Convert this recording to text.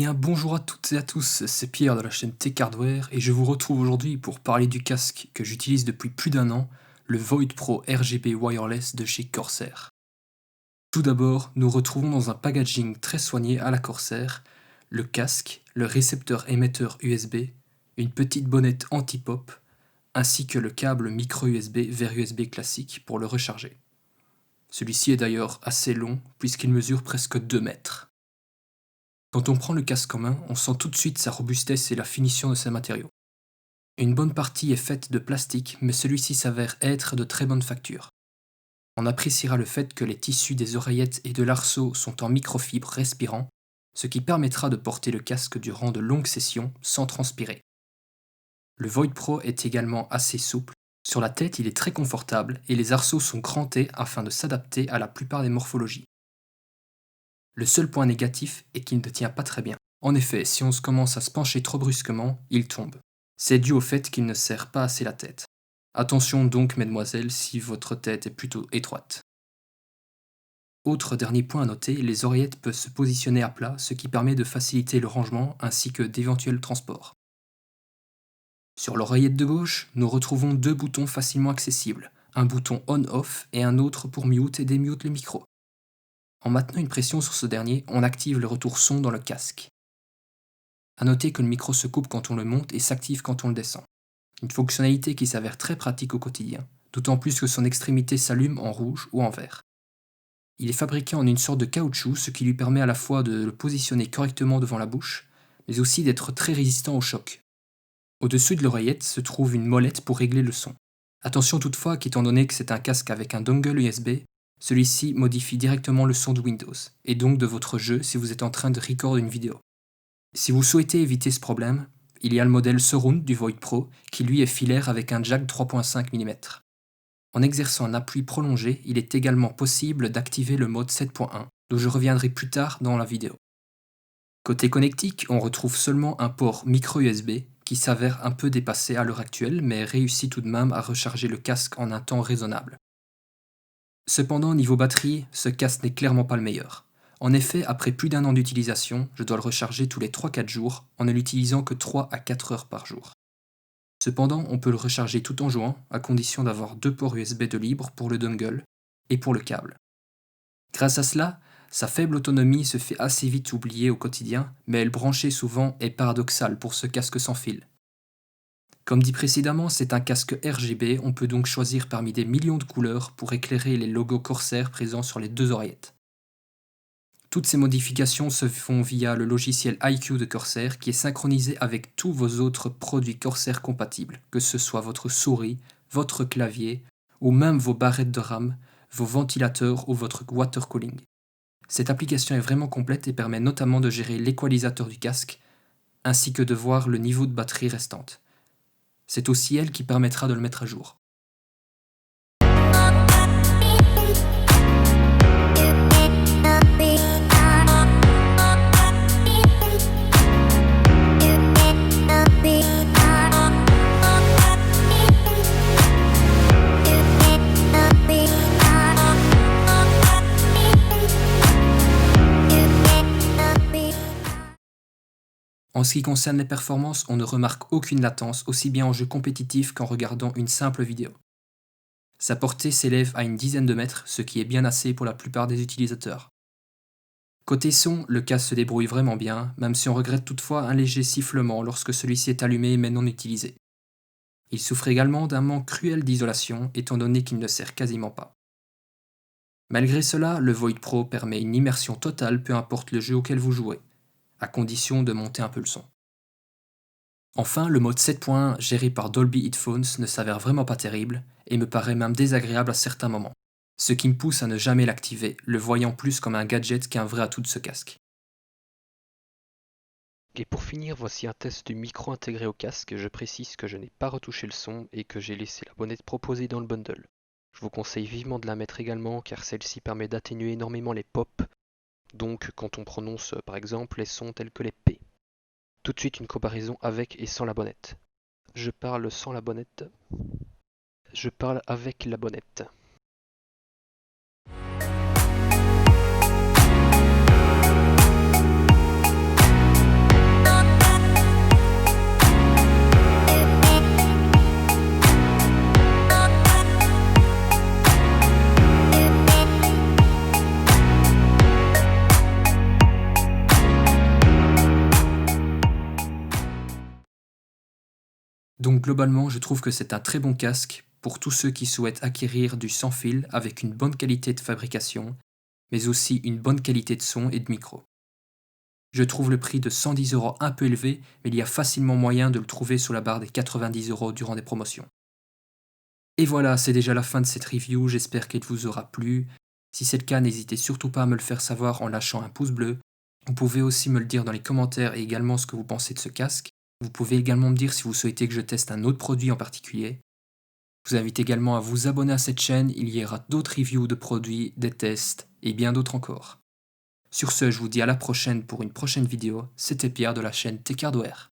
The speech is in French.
bien, bonjour à toutes et à tous, c'est Pierre de la chaîne Tech Hardware et je vous retrouve aujourd'hui pour parler du casque que j'utilise depuis plus d'un an, le Void Pro RGB Wireless de chez Corsair. Tout d'abord, nous retrouvons dans un packaging très soigné à la Corsair, le casque, le récepteur émetteur USB, une petite bonnette anti-pop, ainsi que le câble micro USB vers USB classique pour le recharger. Celui-ci est d'ailleurs assez long puisqu'il mesure presque 2 mètres. Quand on prend le casque en main, on sent tout de suite sa robustesse et la finition de ses matériaux. Une bonne partie est faite de plastique, mais celui-ci s'avère être de très bonne facture. On appréciera le fait que les tissus des oreillettes et de l'arceau sont en microfibre respirant, ce qui permettra de porter le casque durant de longues sessions sans transpirer. Le Void Pro est également assez souple. Sur la tête, il est très confortable et les arceaux sont crantés afin de s'adapter à la plupart des morphologies. Le seul point négatif est qu'il ne tient pas très bien. En effet, si on commence à se pencher trop brusquement, il tombe. C'est dû au fait qu'il ne serre pas assez la tête. Attention donc, mesdemoiselles, si votre tête est plutôt étroite. Autre dernier point à noter, les oreillettes peuvent se positionner à plat, ce qui permet de faciliter le rangement ainsi que d'éventuels transports. Sur l'oreillette de gauche, nous retrouvons deux boutons facilement accessibles, un bouton on-off et un autre pour mute et démute le micro. En maintenant une pression sur ce dernier, on active le retour son dans le casque. A noter que le micro se coupe quand on le monte et s'active quand on le descend. Une fonctionnalité qui s'avère très pratique au quotidien, d'autant plus que son extrémité s'allume en rouge ou en vert. Il est fabriqué en une sorte de caoutchouc, ce qui lui permet à la fois de le positionner correctement devant la bouche, mais aussi d'être très résistant au choc. Au-dessus de l'oreillette se trouve une molette pour régler le son. Attention toutefois qu'étant donné que c'est un casque avec un dongle USB, celui-ci modifie directement le son de Windows, et donc de votre jeu si vous êtes en train de record une vidéo. Si vous souhaitez éviter ce problème, il y a le modèle Surround du Void Pro, qui lui est filaire avec un jack 3.5 mm. En exerçant un appui prolongé, il est également possible d'activer le mode 7.1, dont je reviendrai plus tard dans la vidéo. Côté connectique, on retrouve seulement un port micro USB, qui s'avère un peu dépassé à l'heure actuelle, mais réussit tout de même à recharger le casque en un temps raisonnable. Cependant, niveau batterie, ce casque n'est clairement pas le meilleur. En effet, après plus d'un an d'utilisation, je dois le recharger tous les 3-4 jours, en ne l'utilisant que 3 à 4 heures par jour. Cependant, on peut le recharger tout en jouant, à condition d'avoir deux ports USB de libre pour le dongle et pour le câble. Grâce à cela, sa faible autonomie se fait assez vite oublier au quotidien, mais le brancher souvent est paradoxal pour ce casque sans fil. Comme dit précédemment, c'est un casque RGB, on peut donc choisir parmi des millions de couleurs pour éclairer les logos Corsair présents sur les deux oreillettes. Toutes ces modifications se font via le logiciel iCUE de Corsair qui est synchronisé avec tous vos autres produits Corsair compatibles, que ce soit votre souris, votre clavier, ou même vos barrettes de RAM, vos ventilateurs ou votre water cooling. Cette application est vraiment complète et permet notamment de gérer l'équalisateur du casque, ainsi que de voir le niveau de batterie restante. C'est aussi elle qui permettra de le mettre à jour. En ce qui concerne les performances, on ne remarque aucune latence, aussi bien en jeu compétitif qu'en regardant une simple vidéo. Sa portée s'élève à une dizaine de mètres, ce qui est bien assez pour la plupart des utilisateurs. Côté son, le casque se débrouille vraiment bien, même si on regrette toutefois un léger sifflement lorsque celui-ci est allumé mais non utilisé. Il souffre également d'un manque cruel d'isolation, étant donné qu'il ne sert quasiment pas. Malgré cela, le Void Pro permet une immersion totale peu importe le jeu auquel vous jouez, à condition de monter un peu le son. Enfin, le mode 7.1 géré par Dolby Headphones ne s'avère vraiment pas terrible et me paraît même désagréable à certains moments, ce qui me pousse à ne jamais l'activer, le voyant plus comme un gadget qu'un vrai atout de ce casque. Et pour finir, voici un test du micro intégré au casque. Je précise que je n'ai pas retouché le son et que j'ai laissé la bonnette proposée dans le bundle. Je vous conseille vivement de la mettre également car celle-ci permet d'atténuer énormément les pops, donc quand on prononce par exemple les sons tels que les P. Tout de suite une comparaison avec et sans la bonnette. Je parle sans la bonnette. Je parle avec la bonnette. Donc globalement, je trouve que c'est un très bon casque pour tous ceux qui souhaitent acquérir du sans fil avec une bonne qualité de fabrication, mais aussi une bonne qualité de son et de micro. Je trouve le prix de 110 € un peu élevé, mais il y a facilement moyen de le trouver sous la barre des 90 € durant des promotions. Et voilà, c'est déjà la fin de cette review, j'espère qu'elle vous aura plu. Si c'est le cas, n'hésitez surtout pas à me le faire savoir en lâchant un pouce bleu. Vous pouvez aussi me le dire dans les commentaires et également ce que vous pensez de ce casque. Vous pouvez également me dire si vous souhaitez que je teste un autre produit en particulier. Je vous invite également à vous abonner à cette chaîne, il y aura d'autres reviews de produits, des tests et bien d'autres encore. Sur ce, je vous dis à la prochaine pour une prochaine vidéo, c'était Pierre de la chaîne Tech Hardware.